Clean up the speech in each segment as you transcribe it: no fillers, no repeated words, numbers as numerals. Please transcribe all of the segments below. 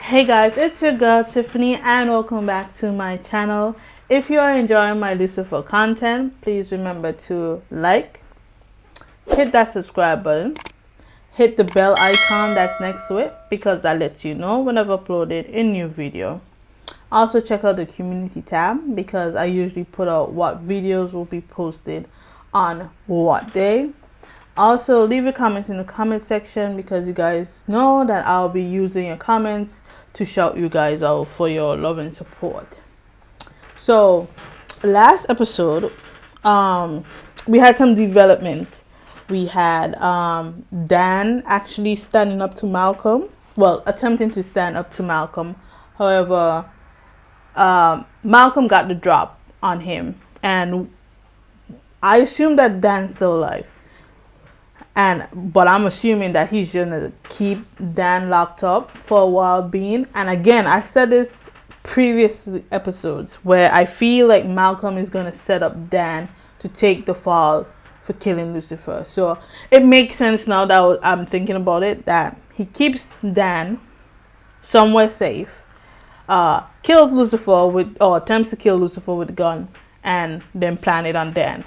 Hey guys, it's your girl Tiffany and welcome back to my channel. If you are enjoying my Lucifer content, please remember to like, hit that subscribe button, hit the bell icon that's next to it because that lets you know when I've uploaded a new video. Also check out the community tab because I usually put out what videos will be posted on what day. Also, leave your comments in the comment section because you guys know that I'll be using your comments to shout you guys out for your love and support. So, last episode, we had some development. We had Dan actually standing up to Malcolm. Well, attempting to stand up to Malcolm. However, Malcolm got the drop on him. And I assume that Dan's still alive. But I'm assuming that he's gonna keep Dan locked up for a while being. And again, I said this previous episodes where I feel like Malcolm is gonna set up Dan to take the fall for killing Lucifer. So it makes sense now that I'm thinking about it, that he keeps Dan somewhere safe, kills Lucifer with, or attempts to kill Lucifer with a gun, and then plan it on Dan.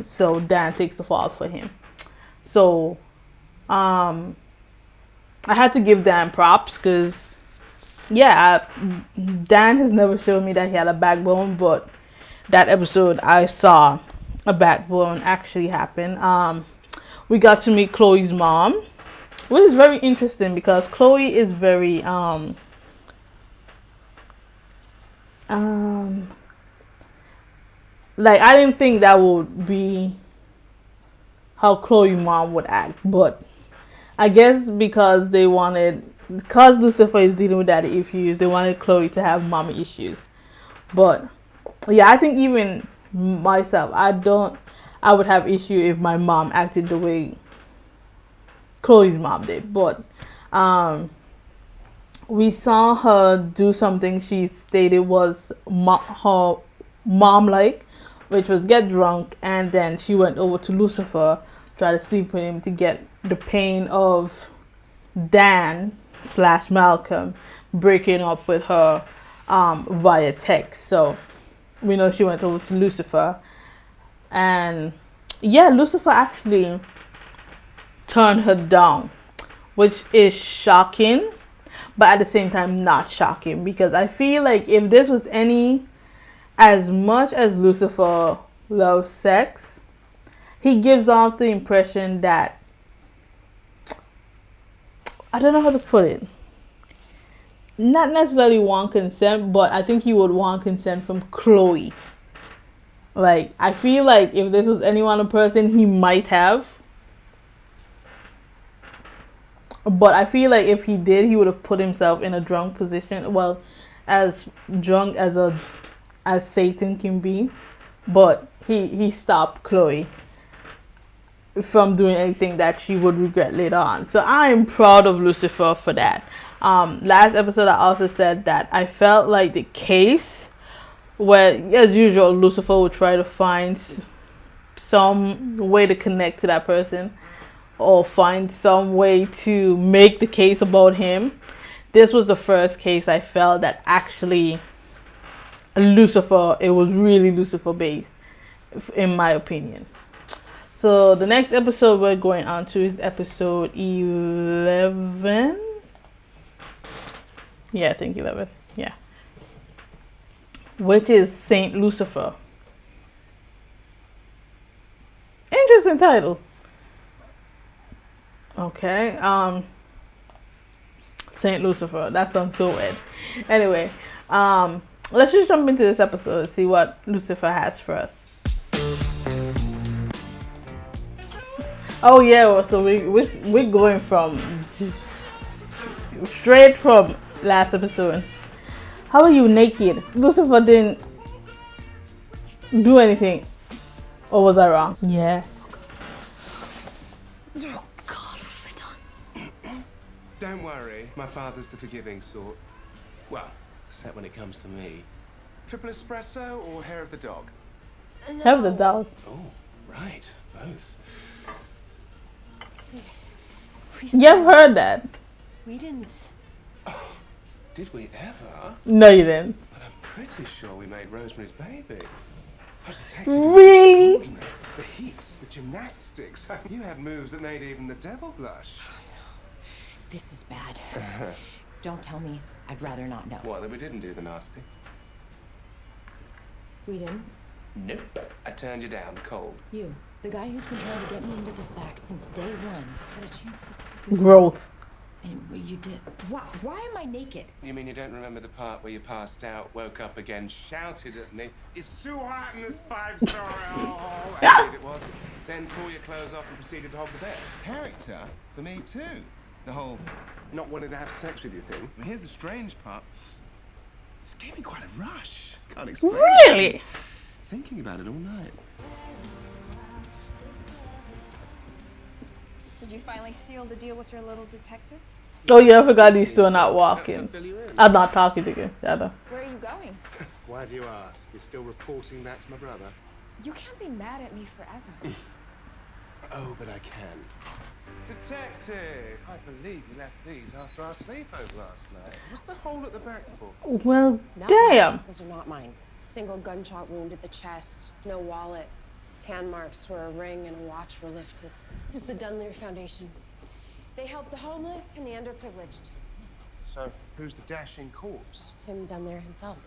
So Dan takes the fall for him. So, I had to give Dan props because, yeah, Dan has never shown me that he had a backbone, but that episode I saw a backbone actually happen. We got to meet Chloe's mom, which is very interesting because Chloe is very, like, I didn't think that would be how Chloe's mom would act, but I guess because Lucifer is dealing with daddy issues, they wanted Chloe to have mommy issues. But yeah, I think even myself, I would have issue if my mom acted the way Chloe's mom did. But we saw her do something she stated was her mom-like, which was get drunk, and then she went over to Lucifer, try to sleep with him to get the pain of Dan / Malcolm breaking up with her via text. So we know she went over to Lucifer, and yeah, Lucifer actually turned her down, which is shocking, but at the same time not shocking, because I feel like if this was as much as Lucifer loves sex, he gives off the impression that, I don't know how to put it, not necessarily want consent, but I think he would want consent from Chloe. Like, I feel like if this was any other person, he might have. But I feel like if he did, he would have put himself in a drunk position. Well, as drunk as Satan can be, but he stopped Chloe from doing anything that she would regret later on. So I am proud of Lucifer for that. Last episode I also said that I felt like the case where, as usual, Lucifer would try to find some way to connect to that person or find some way to make the case about him. This was the first case I felt that actually Lucifer, it was really Lucifer based, in my opinion. So the next episode we're going on to is episode 11. Yeah, I think 11. Yeah. Which is St. Lucifer. Interesting title. Okay. St. Lucifer. That sounds so weird. Anyway, let's just jump into this episode and see what Lucifer has for us. Oh yeah, well, so we're going from just straight from last episode. How are you naked? Lucifer didn't do anything, or was I wrong? Yes. Oh God, what have I done? Don't worry, my father's the forgiving sort. Well, except when it comes to me. Triple espresso or hair of the dog? No. Have the dog. Oh, right, both. We You've heard that. We didn't. Did we ever? No, you didn't. But I'm pretty sure we made Rosemary's Baby. I was detective. Really? The heats, the gymnastics. You had moves that made even the devil blush. This is bad. Don't tell me. I'd rather not know. What, that we didn't do the nasty? We didn't? Nope. I turned you down cold. You, the guy who's been trying to get me into the sack since day one, had a chance to sleep with Growth. And what you did. Why am I naked? You mean you don't remember the part where you passed out, woke up again, shouted at me, "It's too hot in this five-star hellhole," I believe it was, then tore your clothes off and proceeded to hog the bed? Character for me too. The whole Not wanting to have sex with you thing. well, here's the strange part. This gave me quite a rush. Can't explain. Really? Thinking about it all night. Did you finally seal the deal with your little detective? Oh yeah, I forgot he's still not walking. I'm not talking to you. Where Where are you going? Why do you ask? You're still reporting back to my brother? You can't be mad at me forever. Oh, but I can. Detective! I believe you left these after our sleepover last night. What's the hole at the back for? Well, Not damn. mine. Those are not mine. Single gunshot wound at the chest, no wallet. Tan marks where a ring and a watch were lifted. This is the Dunleary Foundation. They help the homeless and the underprivileged. So, who's the dashing corpse? Tim Dunleary himself.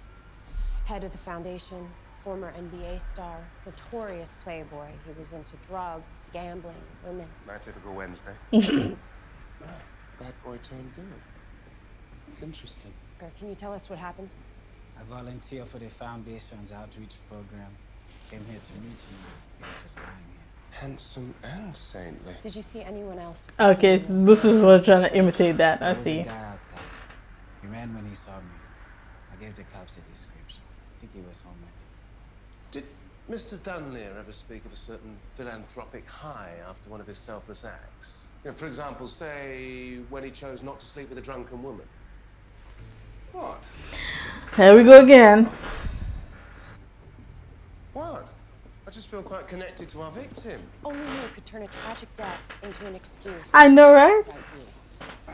Head of the foundation, former NBA star, notorious playboy. He was into drugs, gambling, women. My typical Wednesday. Bad boy turned good. It's interesting. Can you tell us what happened? I volunteer for the foundation's outreach program. Came here to meet him. He was just lying here. Handsome and saintly. Did you see anyone else? Okay, so Lucifer was trying to imitate that. I There was see. a guy outside. He ran when he saw me. I gave the cops a description. I think he was homeless. Did Mr. Dunleary ever speak of a certain philanthropic high after one of his selfless acts? You know, for example, say, when he chose not to sleep with a drunken woman. What? Here we go again. What? I just feel quite connected to our victim. Only you could turn a tragic death into an excuse. I know, right? Like you.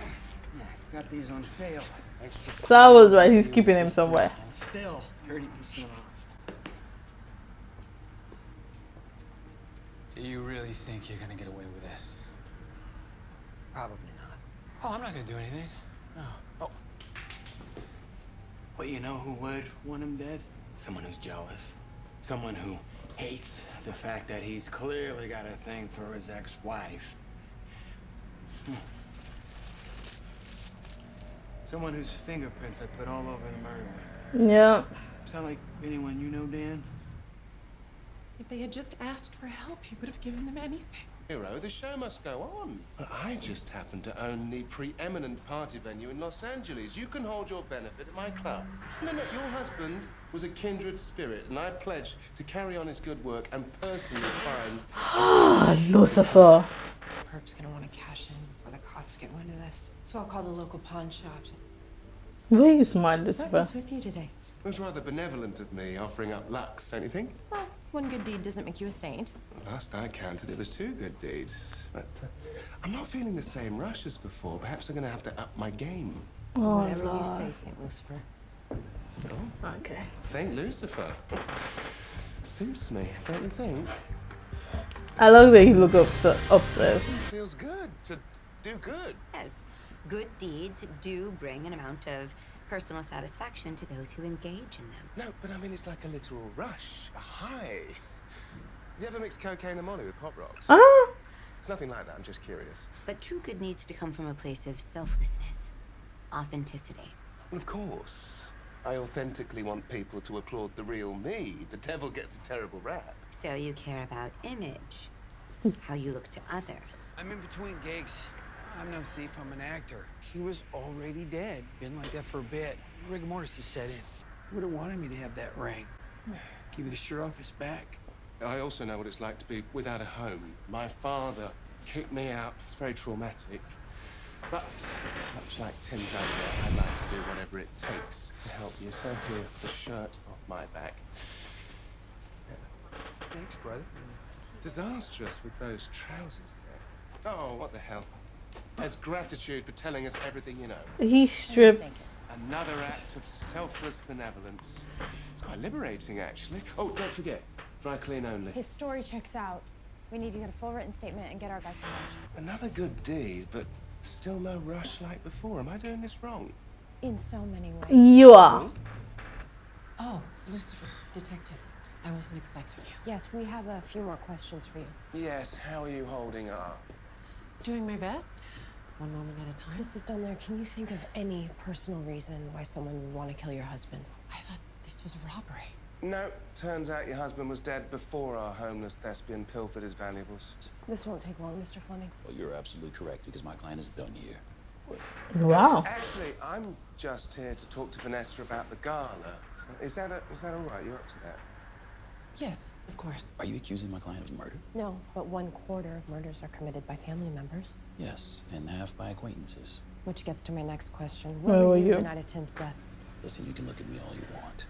Got these on sale. So I was right. He's keeping him somewhere. And still 30% off. Do you really think you're gonna get away with this? Probably not. Oh, I'm not gonna do anything. No. Oh. But you know who would want him dead? Someone who's jealous. Someone who hates the fact that he's clearly got a thing for his ex-wife. Someone whose fingerprints I put all over the murder weapon. Yeah. Sound like anyone you know, Dan? If they had just asked for help, he would have given them anything. Hero, the show must go on. But I just happen to own the preeminent party venue in Los Angeles. You can hold your benefit at my club. No, your husband was a kindred spirit, and I pledge to carry on his good work and personally find... Lucifer. Herb's gonna want to cash in before the cops get wind of this. So I'll call the local pawn shop. Where are you smart, What Lucifer? was with you today? It was rather benevolent of me offering up Lux, don't you think? Well, one good deed doesn't make you a saint. Last I counted, it was 2 good deeds. But I'm not feeling the same rush as before. Perhaps I'm going to have to up my game. Oh, Whatever you Lord. say, St. Lucifer. Oh, Okay. St. Lucifer. Suits me, don't you think? I love that he look upstairs. Feels good to do good. Yes, good deeds do bring an amount of personal satisfaction to those who engage in them. No, but I mean, it's like a literal rush, a high. You ever mix cocaine and molly with pop rocks? Ah. It's nothing like that, I'm just curious. But true good needs to come from a place of selflessness, authenticity. Well, of course. I authentically want people to applaud the real me. The devil gets a terrible rap. So you care about image, how you look to others. I'm in between gigs. I'm no thief, I'm an actor. He was already dead. Been like that for a bit. Rigor mortis has set in. Would have wanted me to have that ring. Keep the shirt off his back. I also know what it's like to be without a home. My father kicked me out. It's very traumatic. But, much like Tim Duncan, I'd like to do whatever it takes to help you. So here, the shirt off my back. Thanks, brother. It's disastrous with those trousers there. Oh, what the hell. As gratitude for telling us everything you know. He stripped Naked. I Another act of selfless benevolence. It's quite liberating, actually. Oh, don't forget, dry clean only. His story checks out. We need to get a full written statement and get our guys involved. Another good deed, but still no rush like before. Am I doing this wrong? In so many ways. You are. Oh, Lucifer, detective. I wasn't expecting you. Yes, we have a few more questions for you. Yes, how are you holding up? Doing my best. One moment at a time. Mrs. Dunler, can you think of any personal reason why someone would want to kill your husband? I thought this was a robbery. No, turns out your husband was dead before our homeless thespian pilfered his valuables. This won't take long, Mr. Fleming. Well, you're absolutely correct, because my client is done here. Wow. Actually, I'm just here to talk to Vanessa about the gala. Is that all right? You up to that? Yes, of course. Are you accusing my client of murder? No, but 1/4 of murders are committed by family members. Yes, and half by acquaintances. Which gets to my next question. Where were you? The night of Tim's death? Listen, you can look at me all you want.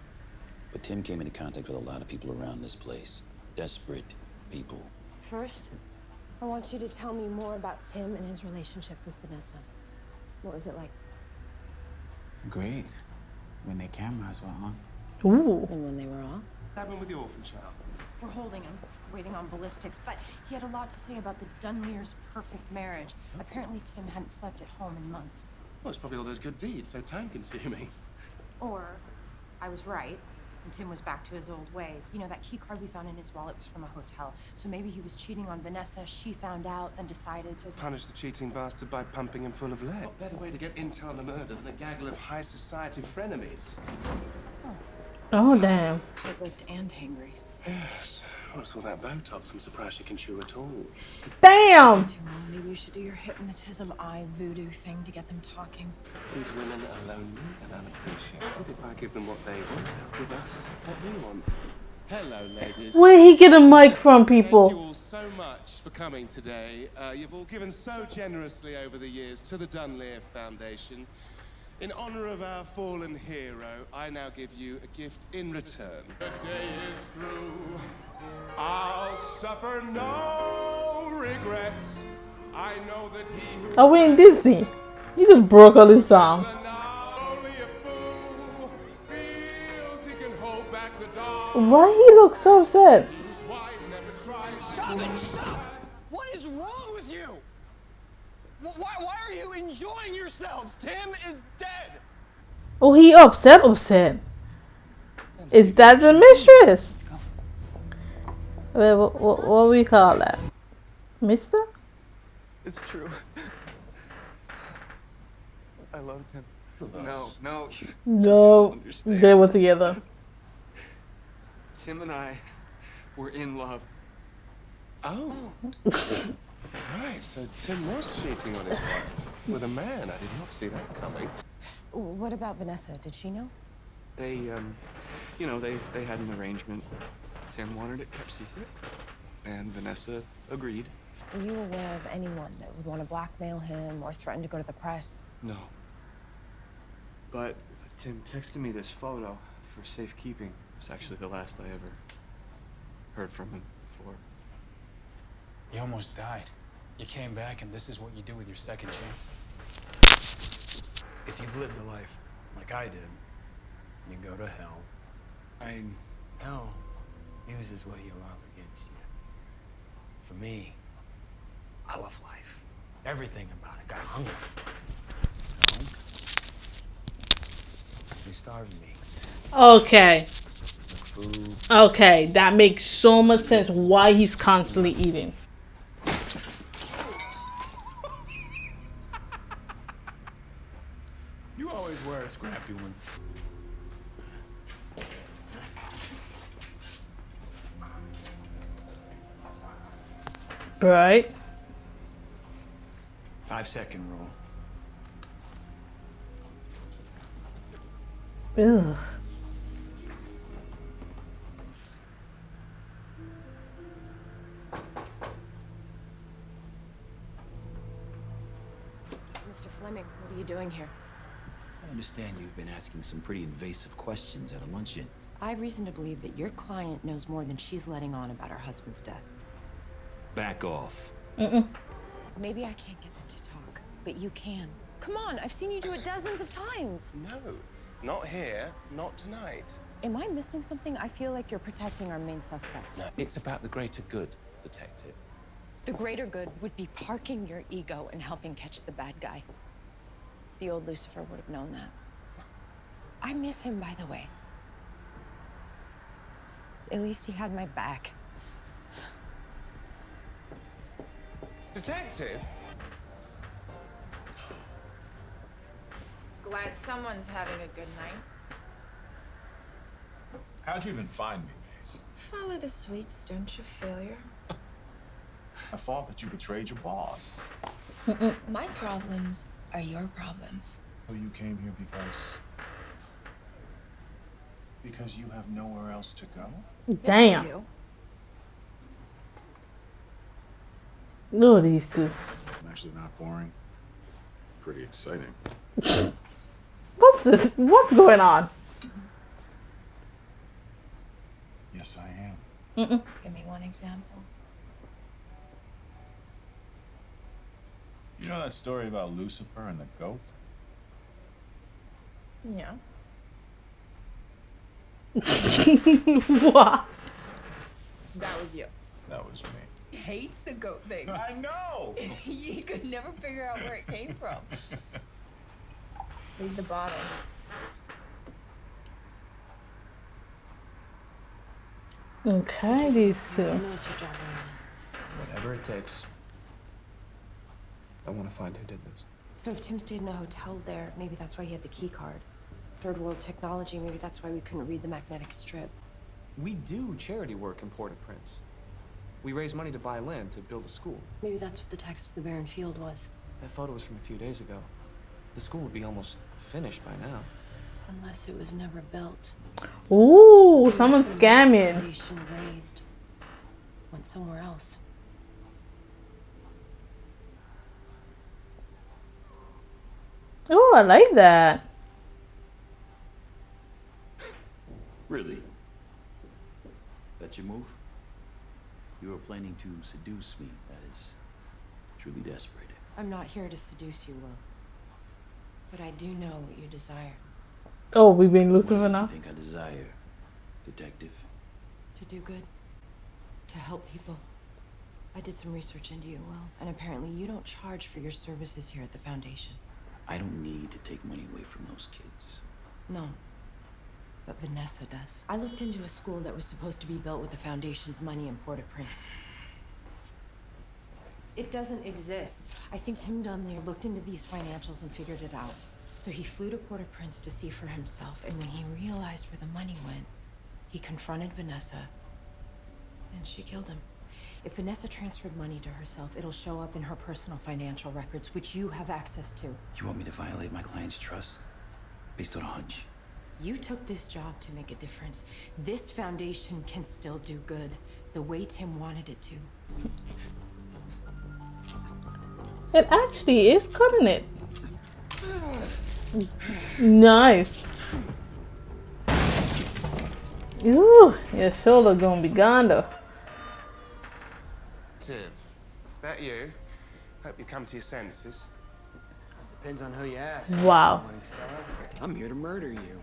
But Tim came into contact with a lot of people around this place. Desperate people. First, I want you to tell me more about Tim and his relationship with Vanessa. What was it like? Great. When their cameras were on. Ooh. And when they were off? What happened with the orphan child? We're holding him, waiting on ballistics, but he had a lot to say about the Dunlears' perfect marriage. Apparently Tim hadn't slept at home in months. Well, it's probably all those good deeds, so time-consuming. Or I was right, and Tim was back to his old ways. You know, that key card we found in his wallet was from a hotel. So maybe he was cheating on Vanessa, she found out, then decided to... Punish the cheating bastard by pumping him full of lead. What better way to get intel on the murder than a gaggle of high society frenemies? Oh, damn. Tight-lipped and hangry. Yes. What's all that Botox? I'm surprised you can chew at all. Damn. Maybe you should do your hypnotism eye voodoo thing to get them talking. These women are lonely and unappreciated. If I give them what they want, they'll give us what we want. Hello, ladies. Where he get a mic from, people? Thank you all so much for coming today. You've all given so generously over the years to the Dunlear Foundation. In honor of our fallen hero, I now give you a gift in return. The day is through. I'll suffer no regrets. I know that he who Are we in Disney? You just broke all this song. only a fool feels he can hold back the dark. Why he look so upset? Stop it! Stop! What is wrong with you? Why are you enjoying yourselves? Tim is dead. Oh, he upset. Is that the mistress? Wait, what we call that? Mister? It's true. I loved him. No. No, they were together. Tim and I were in love. Oh. Right, so Tim was cheating on his wife with a man. I did not see that coming. What about Vanessa? Did she know? They, they had an arrangement. Tim wanted it kept secret, and Vanessa agreed. Were you aware of anyone that would want to blackmail him or threaten to go to the press? No. But Tim texted me this photo for safekeeping. It's actually the last I ever heard from him before. You almost died. You came back, and this is what you do with your second chance. If you've lived a life like I did, you go to hell. Hell uses what you love against you. For me, I love life. Everything about it. Got a hunger for it. They starved me. Okay. Food. Okay, that makes so much sense why he's constantly eating. You always were a scrappy one. Right. 5-second rule. Ugh. Mr. Fleming, what are you doing here? I understand you've been asking some pretty invasive questions at a luncheon. I have reason to believe that your client knows more than she's letting on about her husband's death. Back off. Maybe I can't get them to talk, but you can. Come on, I've seen you do it dozens of times. No, not here, not tonight. Am I missing something? I feel like you're protecting our main suspects. No, it's about the greater good, detective. The greater good would be parking your ego and helping catch the bad guy. The old Lucifer would have known that. I miss him, by the way. At least he had my back. Detective? Glad someone's having a good night. How'd you even find me, Maze? Follow the sweet stench of failure. I thought that you betrayed your boss. My problems are your problems. So you came here because you have nowhere else to go? Damn. Yes, I do. Look at these two. I'm actually not boring. Pretty exciting. What's this? What's going on? Yes, I am. Give me one example. You know that story about Lucifer and the goat? Yeah. What? That was you. That was me. Hates the goat thing. I know! You could never figure out where it came from. Read the bottom. Okay, these two. I know it's your job, Ryan. Whatever it takes. I want to find who did this. So if Tim stayed in a hotel there, maybe that's why he had the key card. Third world technology, maybe that's why we couldn't read the magnetic strip. We do charity work in Port-au-Prince. We raise money to buy land to build a school. Maybe that's what the text of the barren field was. That photo was from a few days ago. The school would be almost finished by now. Unless it was never built. Ooh, someone's scamming. Foundation raised. Went somewhere else. Oh, I like that. Really? That's your move? You were planning to seduce me, that is truly desperate. I'm not here to seduce you, Will. But I do know what you desire. Oh, we being What is Lucifer it now? you think I desire, detective? To do good. To help people. I did some research into you, Will. And apparently you don't charge for your services here at the Foundation. I don't need to take money away from those kids. No. But Vanessa does. I looked into a school that was supposed to be built with the Foundation's money in Port-au-Prince. It doesn't exist. I think Tim Dunley looked into these financials and figured it out. So he flew to Port-au-Prince to see for himself, and when he realized where the money went, he confronted Vanessa, and she killed him. If Vanessa transferred money to herself, it'll show up in her personal financial records, which you have access to. You want me to violate my client's trust? Based on a hunch? You took this job to make a difference. This foundation can still do good, the way Tim wanted it to. It actually is cutting it. Nice. Ooh, your shoulder gonna be gone though. Tiv, that you? Hope you come to your senses. Depends on who you ask. Wow. I'm here to murder you.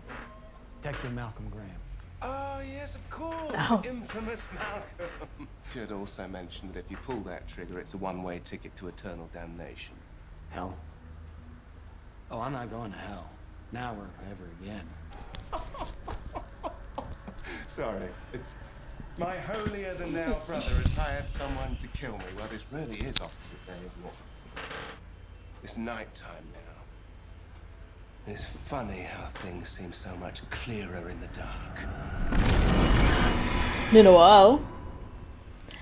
Detective Malcolm Graham. Oh, yes, of course. Ow. The infamous Malcolm. Should also mention that if you pull that trigger, it's a one-way ticket to eternal damnation. Hell? Oh, I'm not going to hell. Now or ever again. Sorry, it's my holier-than-thou brother has hired someone to kill me. Well, this really is opposite day, isn't it? It's nighttime now. It's funny how things seem so much clearer in the dark. Been a while.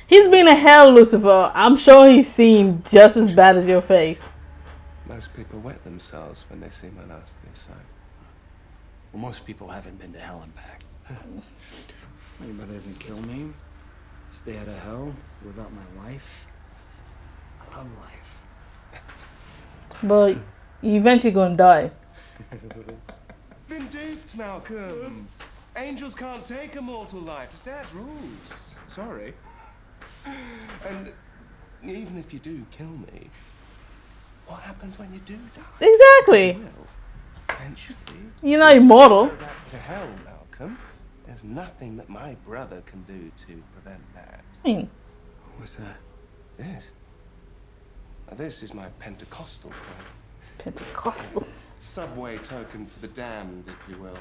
He's been a hell, Lucifer. I'm sure he's seen just as bad as your face. Most people wet themselves when they see my nasty side. Well, most people haven't been to hell and back. Anybody doesn't kill me, stay out of hell, live out my life. I love life. But you eventually gonna die. Been duped, Malcolm. Angels can't take a mortal life. It's Dad's rules. Sorry. And even if you do kill me, what happens when you do die? Exactly. Eventually. You're not immortal. Go back to hell, Malcolm. There's nothing that my brother can do to prevent that. What's that? This. Now, this is my Pentecostal club. Pentecostal. Subway token for the damned, if you will.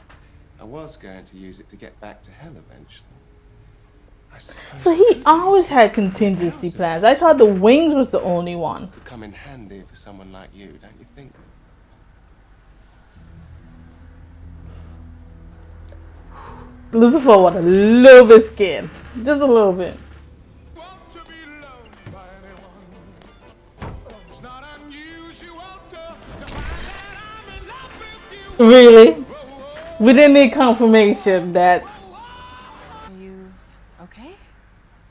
I was going to use it to get back to hell eventually. So he always had contingency plans. I thought the wings was the only one. Could come in handy for someone like you, don't you think? Lucifer was a little bit scared. Just a little bit. Really? We didn't need confirmation that. Are you okay?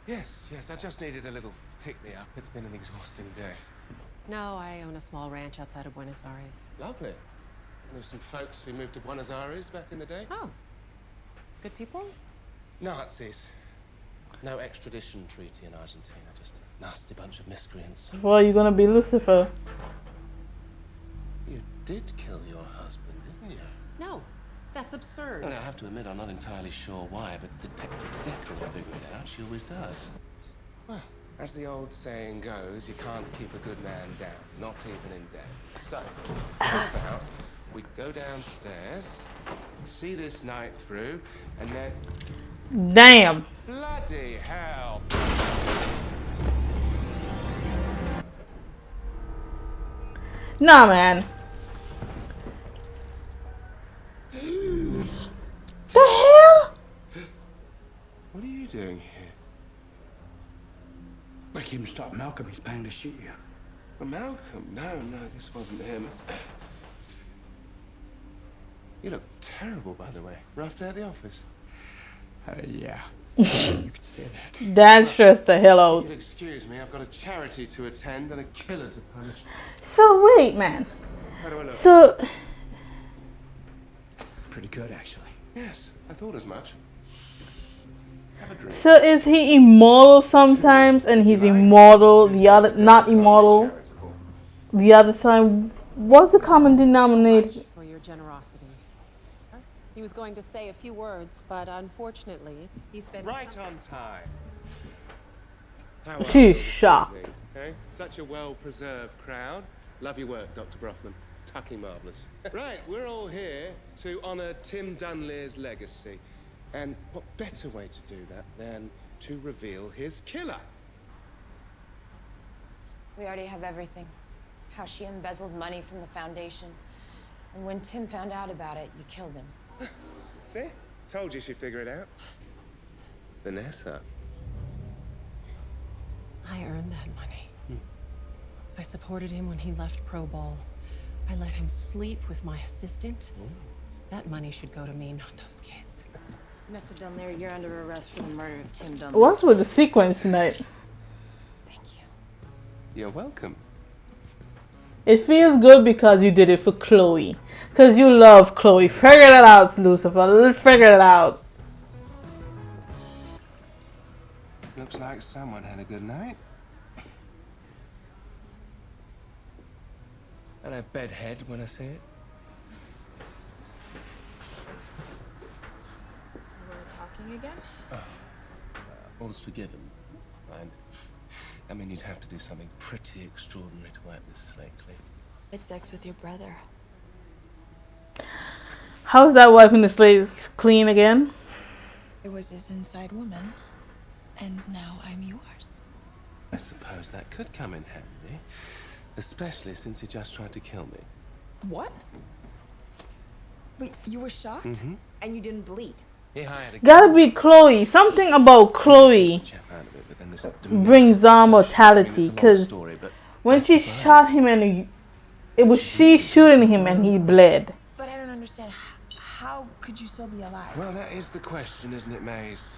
Yes, I just needed a little pick-me-up. It's been an exhausting day. No, I own a small ranch outside of Buenos Aires. Lovely. There's some folks who moved to Buenos Aires back in the day. Oh. Good people? Nazis. No extradition treaty in Argentina, just a nasty bunch of miscreants. Well, you're gonna be Lucifer. You did kill your husband, didn't you? No, that's absurd. Well, I have to admit, I'm not entirely sure why, but Detective Decker will figure it out. She always does. Well, as the old saying goes, you can't keep a good man down, not even in death. So, how about we go downstairs, see this night through, and then... Damn. Bloody hell. Nah, man. The hell? What are you doing here? I came to stop Malcolm. He's planning to shoot you. Well, Malcolm? No, this wasn't him. You look terrible, by the way. Rough day at the office. Yeah. You could say that. That stressed the hell out. If you'll excuse me, I've got a charity to attend and a killer to punish. So wait, man. How do I look? So... Pretty good, actually. Yes, I thought as much. Have a drink. So is he immortal sometimes and he's immortal, the other not immortal? The other time, what's the common denominator? For your generosity. He was going to say a few words, but unfortunately, he's been right on time. She's shocked. Okay? Such a well-preserved crowd. Love your work, Dr. Brothman. Tucking marvelous. Right, we're all here to honor Tim Dunleary's legacy. And what better way to do that than to reveal his killer? We already have everything. How she embezzled money from the foundation. And when Tim found out about it, you killed him. See? Told you she'd figure it out. Vanessa. I earned that money. I supported him when he left Pro Ball. I let him sleep with my assistant. That money should go to me, not those kids. Vanessa Dunleary, you're under arrest for the murder of Tim Dunleary. What's with the sequence tonight? You're welcome. It feels good because you did it for Chloe. Because you love Chloe. Figure it out, Lucifer. Figure it out. Looks like someone had a good night. And I bedhead when I see it. We're talking again? All's forgiven. Mind. I mean, you'd have to do something pretty extraordinary to wipe this slate clean. It's sex with your brother. How's that wiping the slate clean again? It was his inside woman, and now I'm yours. I suppose that could come in handy, especially since he just tried to kill me. What? Wait, you were shocked? Mm-hmm. And you didn't bleed? He hired a Gotta be Chloe. Something about Chloe brings on mortality. Because when she shot him and it was she shooting him and he bled. But I don't understand. How could you still be alive? Well, that is the question, isn't it, Maze?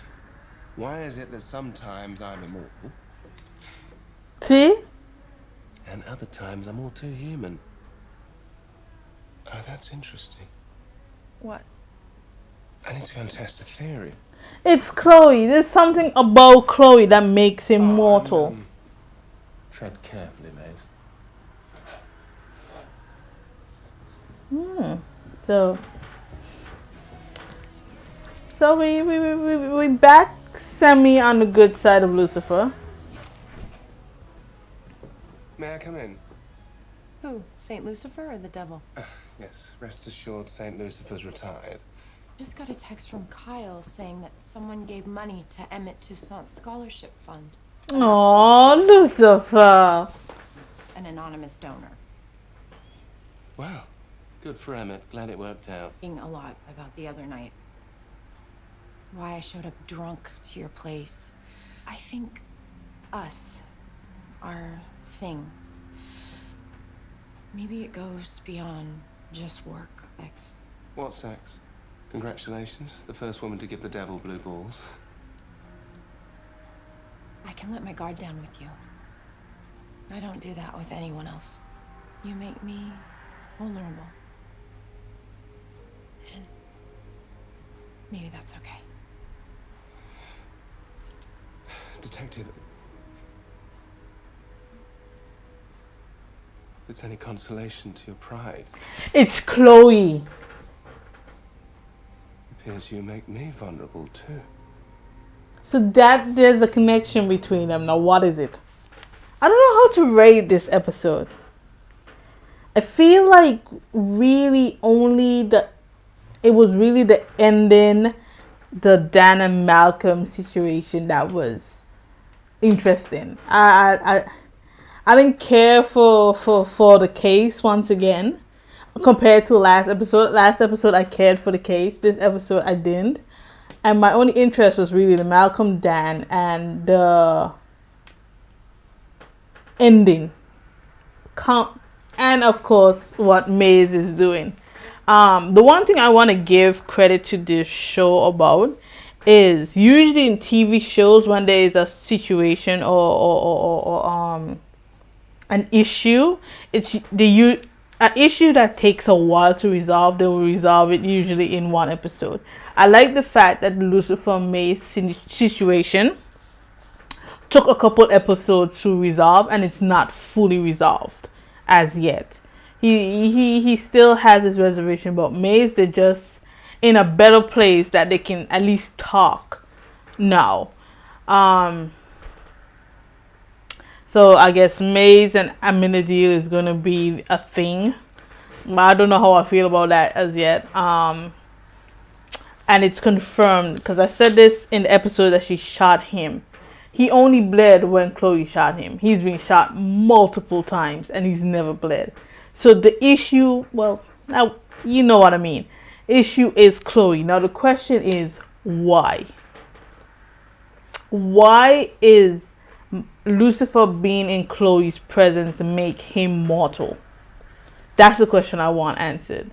Why is it that sometimes I'm immortal? See? And other times I'm all too human. Oh, that's interesting. What? I need to go and test a theory. It's Chloe. There's something about Chloe that makes him mortal. Tread carefully, Maze. So we back semi on the good side of Lucifer. May I come in? Who? St. Lucifer or the devil? Yes, rest assured St. Lucifer's retired. Just got a text from Kyle saying that someone gave money to Emmett Toussaint's scholarship fund. Oh, Lucifer. An anonymous donor. Well, good for Emmett. Glad it worked out. Thinking a lot about the other night. Why I showed up drunk to your place. I think us, our thing. Maybe it goes beyond just work. Sex. What sex? Congratulations, the first woman to give the devil blue balls. I can let my guard down with you. I don't do that with anyone else. You make me vulnerable. And maybe that's okay. Detective, if it's any consolation to your pride, It's Chloe. appears you make me vulnerable too. So that there's a connection between them. Now what is it? I don't know how to rate this episode. I feel like really it was really the ending, the Dan and Malcolm situation that was interesting. I didn't care for the case once again compared to last episode. Last episode I cared for the case. This episode I didn't. And my only interest was really the Malcolm Dan and the ending. And of course what Maze is doing. The one thing I want to give credit to this show about is usually in TV shows when there is a situation or an issue, an issue that takes a while to resolve. They will resolve it usually in one episode. I like the fact that the Lucifer Maze situation took a couple episodes to resolve, and it's not fully resolved as yet. He still has his reservation, but Maze, they're just in a better place that they can at least talk now. So I guess Maze and Amandadiel is gonna be a thing. I don't know how I feel about that as yet. And it's confirmed because I said this in the episode that she shot him. He only bled when Chloe shot him. He's been shot multiple times and he's never bled. So the issue, well, now you know what I mean. Issue is Chloe. Now the question is why? Why is Lucifer being in Chloe's presence make him mortal? That's the question I want answered.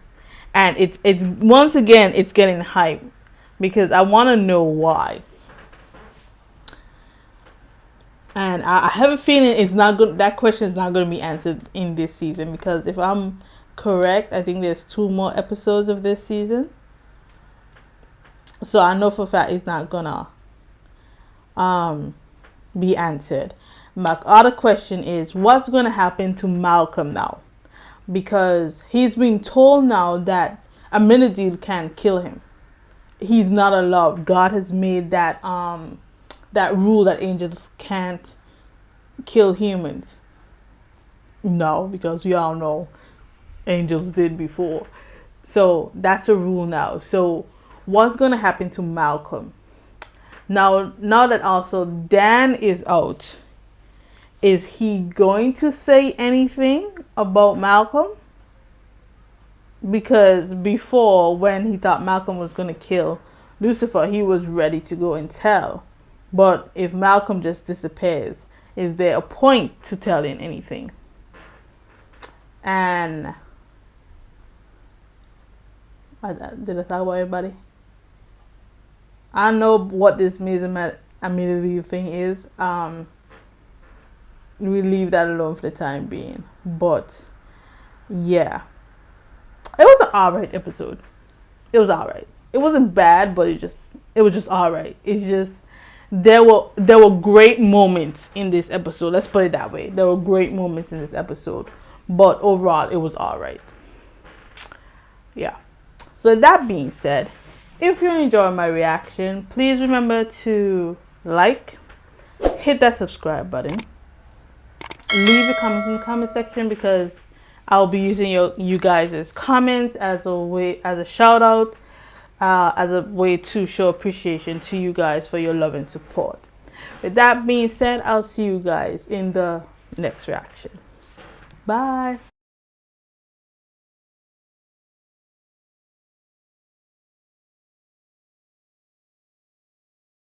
And it's once again it's getting hype because I want to know why. And I have a feeling it's not good. That question is not going to be answered in this season because if I'm correct, I think there's 2 more episodes of this season. So I know for a fact it's not gonna be answered. My other question is what's going to happen to Malcolm now? Because he's been told now that Amandadiel can't kill him. He's not allowed. God has made that that rule that angels can't kill humans. No, because we all know angels did before. So that's a rule now. So what's going to happen to Malcolm? Now that also Dan is out, is he going to say anything about Malcolm? Because before, when he thought Malcolm was going to kill Lucifer, he was ready to go and tell. But if Malcolm just disappears, is there a point to telling anything? And did I talk about everybody? I know what this immediately thing is. We leave that alone for the time being. But yeah, it was an alright episode. It was alright. It wasn't bad, but it was just alright. It's just there were great moments in this episode. Let's put it that way. There were great moments in this episode, but overall it was alright. yeah. So that being said, if you enjoy my reaction, please remember to like, hit that subscribe button, leave your comments in the comment section, because I'll be using you guys' comments as a shout out, as a way to show appreciation to you guys for your love and support. With that being said, I'll see you guys in the next reaction. Bye.